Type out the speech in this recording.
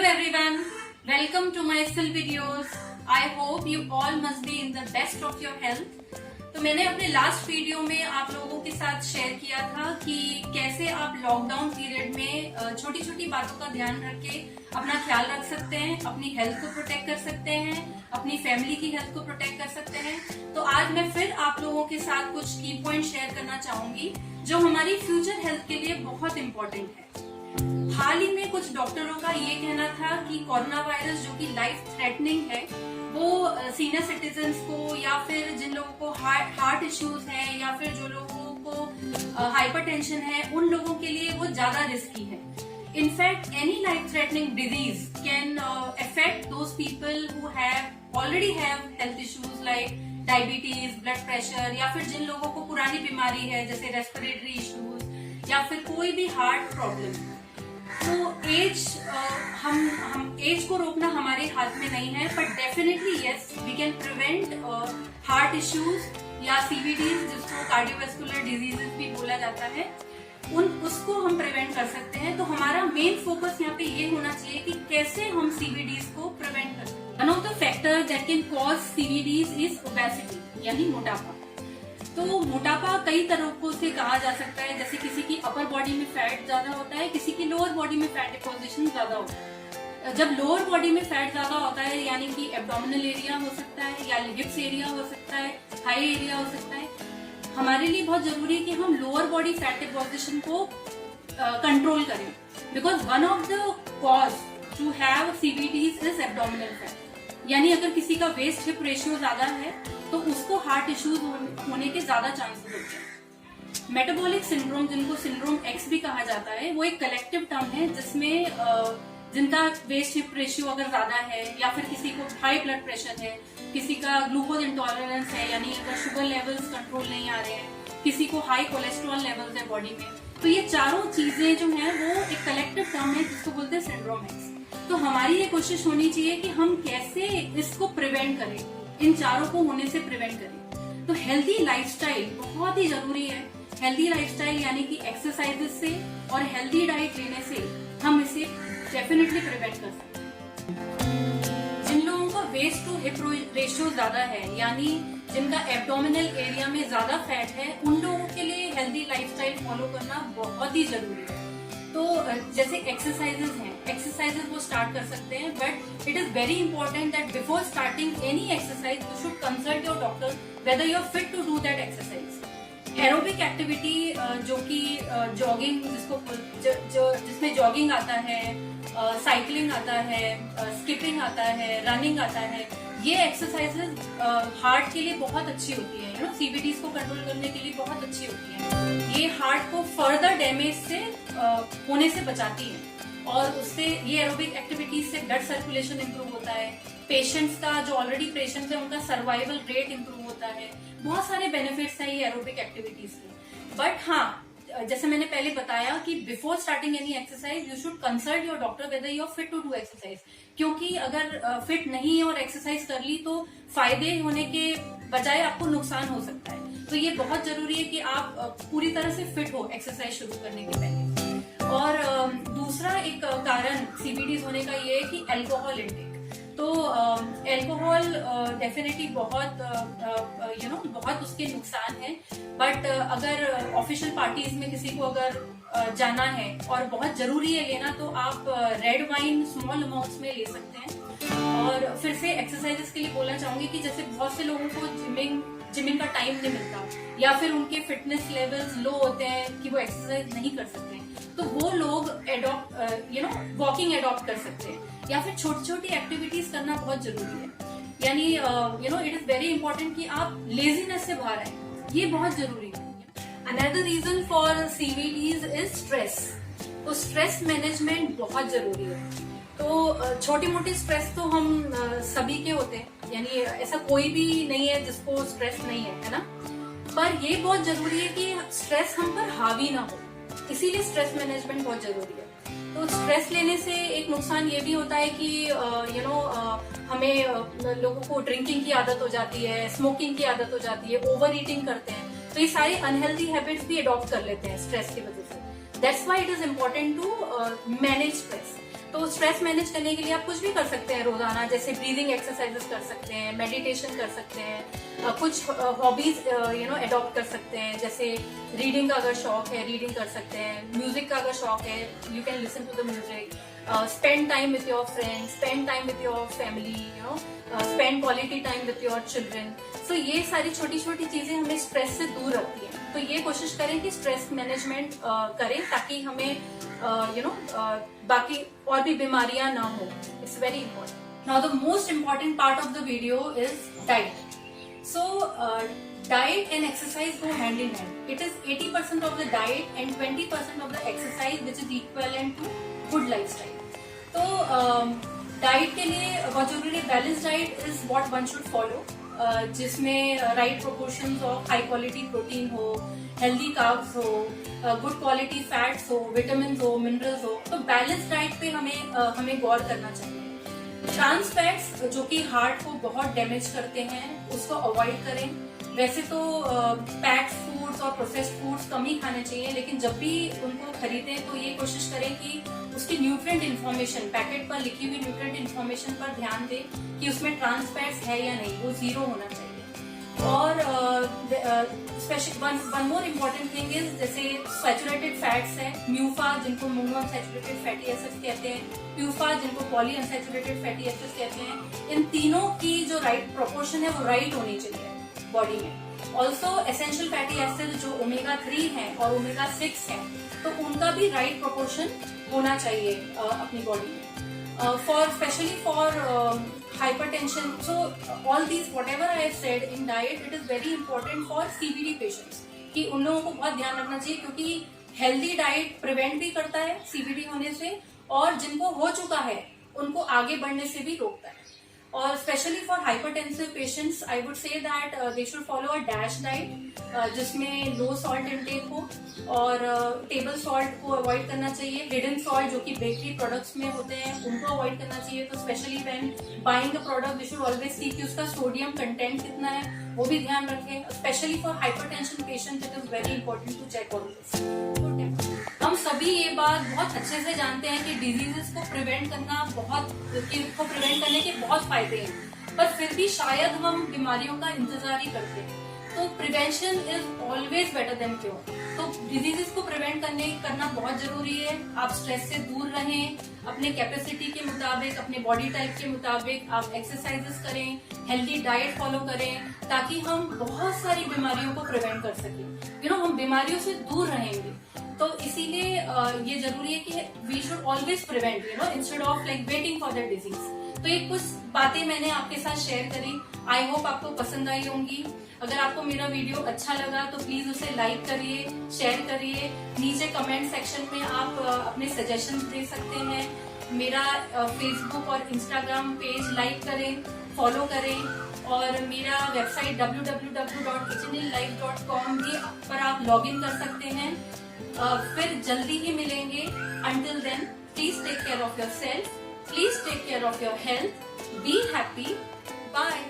everyone, welcome to my still videos. I hope you all must be in the best of your health. तो मैंने अपने last video में आप लोगों के साथ शेयर किया था कि कैसे आप लॉकडाउन पीरियड में छोटी छोटी बातों का ध्यान रख के अपना ख्याल रख सकते हैं, अपनी हेल्थ को प्रोटेक्ट कर सकते हैं, अपनी फैमिली की हेल्थ को प्रोटेक्ट कर सकते हैं। तो आज मैं फिर आप लोगों के साथ कुछ की पॉइंट शेयर करना चाहूंगी जो हमारी फ्यूचर हेल्थ के लिए बहुत इम्पोर्टेंट है। हाल ही में कुछ डॉक्टरों का ये कहना था कि कोरोना वायरस जो कि लाइफ थ्रेटनिंग है वो सीनियर सिटीजन्स को या फिर जिन लोगों को हार्ट इश्यूज है या फिर जो लोगों को हाइपरटेंशन है उन लोगों के लिए वो ज्यादा रिस्की है। In fact any life threatening disease can affect those people who have already have health issues like diabetes, blood pressure या फिर जिन लोगों को पुरानी बीमारी है जैसे रेस्पिरेटरी इश्यूज या फिर कोई भी हार्ट प्रॉब्लम। तो एज हम एज को रोकना हमारे हाथ में नहीं है, but definitely yes we can prevent heart issues या सीवीडीज जिसको कार्डियोवैस्कुलर डिजीजेस भी बोला जाता है, उसको हम प्रिवेंट कर सकते हैं। तो हमारा मेन फोकस यहाँ पे ये होना चाहिए कि कैसे हम सीवीडीज को प्रिवेंट कर सकते हैं। One of the factor that can cause CVDs is obesity यानी मोटापा। तो मोटापा कई तरीकों से कहा जा सकता है, जैसे किसी की अपर बॉडी में फैट ज्यादा होता है, किसी की लोअर बॉडी में फैट डिपोजिशन ज्यादा होता है। जब लोअर बॉडी में फैट ज्यादा होता है यानी कि एब्डोमिनल एरिया हो सकता है या हिप्स एरिया हो सकता है, थाई एरिया हो सकता है, हमारे लिए बहुत जरूरी है कि हम लोअर बॉडी फैट डिपोजिशन को कंट्रोल करें, because one of the cause to have CVDs is abdominal fat. यानी अगर किसी का वेस्ट हिप रेशियो ज्यादा है तो उसको हार्ट इश्यूज होने के ज्यादा चांसेस होते हैं। मेटाबॉलिक सिंड्रोम, जिनको सिंड्रोम एक्स भी कहा जाता है, वो एक कलेक्टिव टर्म है जिसमें जिनका वेस्ट हिप रेशियो अगर ज्यादा है या फिर किसी को हाई ब्लड प्रेशर है, किसी का ग्लूकोज इंटॉलरेंस है यानी अगर शुगर लेवल्स कंट्रोल नहीं आ रहे हैं, किसी को हाई कोलेस्ट्रॉल लेवल्स है बॉडी में, तो ये चारों चीजें जो है वो एक कलेक्टिव टर्म है जिसको बोलते हैं सिंड्रोम एक्स। तो हमारी ये कोशिश होनी चाहिए कि हम कैसे इसको प्रिवेंट करें, इन चारों को होने से प्रिवेंट करें। तो हेल्दी लाइफस्टाइल बहुत ही जरूरी है। हेल्दी लाइफस्टाइल यानी कि एक्सरसाइजेस से और हेल्दी डाइट लेने से हम इसे डेफिनेटली प्रिवेंट कर सकते हैं। जिन लोगों का वेस्ट टू हिप रेशियो ज्यादा है यानी जिनका एब्डोमिनल एरिया में ज्यादा फैट है, उन लोगों के लिए हेल्दी लाइफस्टाइल फॉलो करना बहुत ही जरूरी है। तो जैसे एक्सरसाइजेस हैं, एक्सरसाइजेस वो स्टार्ट कर सकते हैं, but it is very important that before starting any exercise you should consult your doctor whether you are fit to do that exercise. Aerobic activity जो कि जॉगिंग जिसमें जॉगिंग आता है, साइकिलिंग आता है, स्किपिंग आता है, रनिंग आता है, ये एक्सरसाइजेस हार्ट के लिए बहुत अच्छी होती है, सीवीडीज को कंट्रोल करने के लिए बहुत अच्छी होती है। ये हार्ट को फर्दर डैमेज से होने से बचाती है और उससे ये एरोबिक एक्टिविटीज से ब्लड सर्कुलेशन इंप्रूव होता है, पेशेंट्स का जो ऑलरेडी पेशेंट्स है उनका सर्वाइवल रेट इंप्रूव होता है, बहुत सारे बेनिफिट्स है ये एरोबिक एक्टिविटीज के। बट हाँ, जैसे मैंने पहले बताया कि before starting any exercise you should consult your doctor whether you are fit to do exercise, क्योंकि अगर फिट नहीं और एक्सरसाइज कर ली तो फायदे होने के बजाय आपको नुकसान हो सकता है। तो ये बहुत जरूरी है कि आप पूरी तरह से फिट हो एक्सरसाइज शुरू करने के पहले। और दूसरा एक कारण सीवीडीज होने का ये है कि अल्कोहल इंटेक। तो अल्कोहल डेफिनेटली बहुत उसके नुकसान है, बट अगर ऑफिशियल पार्टीज में किसी को अगर जाना है और बहुत जरूरी है लेना तो आप रेड वाइन स्मॉल अमाउंट्स में ले सकते हैं। और फिर से एक्सरसाइजेस के लिए बोलना चाहूंगी कि जैसे बहुत से लोगों को जिमिंग का टाइम नहीं मिलता या फिर उनके फिटनेस लेवल्स लो होते हैं कि वो एक्सरसाइज नहीं कर सकते, तो वो लोग वॉकिंग एडॉप्ट कर सकते हैं या फिर छोटी छोटी एक्टिविटीज करना बहुत जरूरी है। यानी इट इज वेरी इंपॉर्टेंट कि आप लेजीनेस से बाहर आए, ये बहुत जरूरी है। Another reason for CVDs is stress. तो स्ट्रेस मैनेजमेंट बहुत जरूरी है। तो छोटी मोटी स्ट्रेस तो हम सभी के होते हैं, यानी ऐसा कोई भी नहीं है जिसको स्ट्रेस नहीं है ना, पर ये बहुत जरूरी है कि स्ट्रेस हम पर हावी ना हो, इसीलिए स्ट्रेस मैनेजमेंट बहुत जरूरी है। तो स्ट्रेस लेने से एक नुकसान ये भी होता है कि हमें लोगों को ड्रिंकिंग की आदत हो जाती है, स्मोकिंग की आदत हो जाती है, ओवर ईटिंग करते हैं, तो ये सारी अनहेल्दी हैबिट्स भी अडॉप्ट कर लेते हैं स्ट्रेस की वजह से। That's why it is important to manage stress. तो स्ट्रेस मैनेज करने के लिए आप कुछ भी कर सकते हैं रोजाना, जैसे ब्रीदिंग एक्सरसाइजेस कर सकते हैं, मेडिटेशन कर सकते हैं, कुछ हॉबीज अडॉप्ट कर सकते हैं, जैसे रीडिंग का अगर शौक है रीडिंग कर सकते हैं, म्यूजिक का अगर शौक है you can listen to the music, spend time with your friends, spend time with your family, spend quality time with your children. So ये सारी छोटी छोटी चीजें हमें स्ट्रेस से दूर रखती हैं। तो ये कोशिश करें कि स्ट्रेस मैनेजमेंट करें ताकि हमें बाकी और भी बीमारियां ना हो। It's very important. Now the most important part of the video is diet. So diet and exercise go hand in hand. It is 80% of the diet and 20% of the exercise which is equivalent to good lifestyle. तो diet के लिए बहुत जरूरी balance diet is what one should follow, जिसमें right proportions of high quality protein हो, healthy carbs हो, good quality fats हो, vitamin हो, मिनरल्स हो। तो बैलेंस डाइट पे हमें गौर करना चाहिए। ट्रांस फैट्स जो कि हार्ट को बहुत डैमेज करते हैं उसको अवॉइड करें। वैसे तो पैक्ड फूड्स और प्रोसेस्ड फूड्स कम ही खाने चाहिए, लेकिन जब भी उनको खरीदें तो ये कोशिश करें कि उसकी न्यूट्रिएंट इन्फॉर्मेशन, पैकेट पर लिखी हुई न्यूट्रिएंट इन्फॉर्मेशन पर ध्यान दें कि उसमें ट्रांस फैट्स है या नहीं, वो 0 होना चाहिए। और one more important thing is जैसे सैचुरेटेड फैट्स है, म्यूफा जिनको मोनोअनसैचुरेटेड फैटी एसिड्स कहते हैं, प्यूफा जिनको पॉली अनसैचुरेटेड फैटी एसिड्स कहते हैं, इन तीनों की जो राइट प्रोपोर्शन है वो राइट होनी चाहिए बॉडी में। ऑल्सो एसेंशियल फैटी एसिड जो ओमेगा 3 है और ओमेगा 6 है, तो उनका भी राइट प्रोपोर्शन होना चाहिए अपनी बॉडी में। For specially for hypertension, so all these whatever I have said in diet, it is very important for CVD patients कि उन लोगों को बहुत ध्यान रखना चाहिए, क्योंकि हेल्दी डाइट प्रिवेंट भी करता है CVD होने से, और जिनको हो चुका है उनको आगे बढ़ने से भी रोकता है। और specially for hypertensive patients I would say that they should follow a dash diet, जिसमें लो सॉल्ट इनटेक हो और टेबल सॉल्ट को अवॉइड करना चाहिए। हिडन सॉल्ट जो कि बेकरी प्रोडक्ट्स में होते हैं उनको अवॉइड करना चाहिए। तो specially when buying a product we should always see कि उसका सोडियम कंटेंट कितना है, वो भी ध्यान रखें। Specially for hypertension patients it is very important to check all this. हम सभी ये बात बहुत अच्छे से जानते हैं कि डिजीजेस को प्रिवेंट करने के बहुत फायदे हैं, पर फिर भी शायद हम बीमारियों का इंतजार ही करते हैं। तो prevention is always better than cure. तो डिजीजेस को प्रिवेंट करना बहुत जरूरी है। आप स्ट्रेस से दूर रहें, अपने कैपेसिटी के मुताबिक, अपने बॉडी टाइप के मुताबिक आप एक्सरसाइजेस करें, हेल्दी डाइट फॉलो करें, ताकि हम बहुत सारी बीमारियों को प्रिवेंट कर सकें। हम बीमारियों से दूर रहेंगे। तो इसीलिए ये जरूरी है कि we should always prevent instead of like waiting for the disease. तो ये कुछ बातें मैंने आपके साथ शेयर करी। आई होप आपको पसंद आई होंगी। अगर आपको मेरा वीडियो अच्छा लगा तो प्लीज उसे लाइक करिए, शेयर करिए। नीचे कमेंट सेक्शन में आप अपने सजेशन दे सकते हैं। मेरा फेसबुक और इंस्टाग्राम पेज लाइक करें, फॉलो करें, और मेरा वेबसाइट www.hnllife.com पर आप लॉग इन कर सकते हैं। फिर जल्दी ही मिलेंगे। Until then, please take care of yourself. Please take care of your health. Be happy. Bye.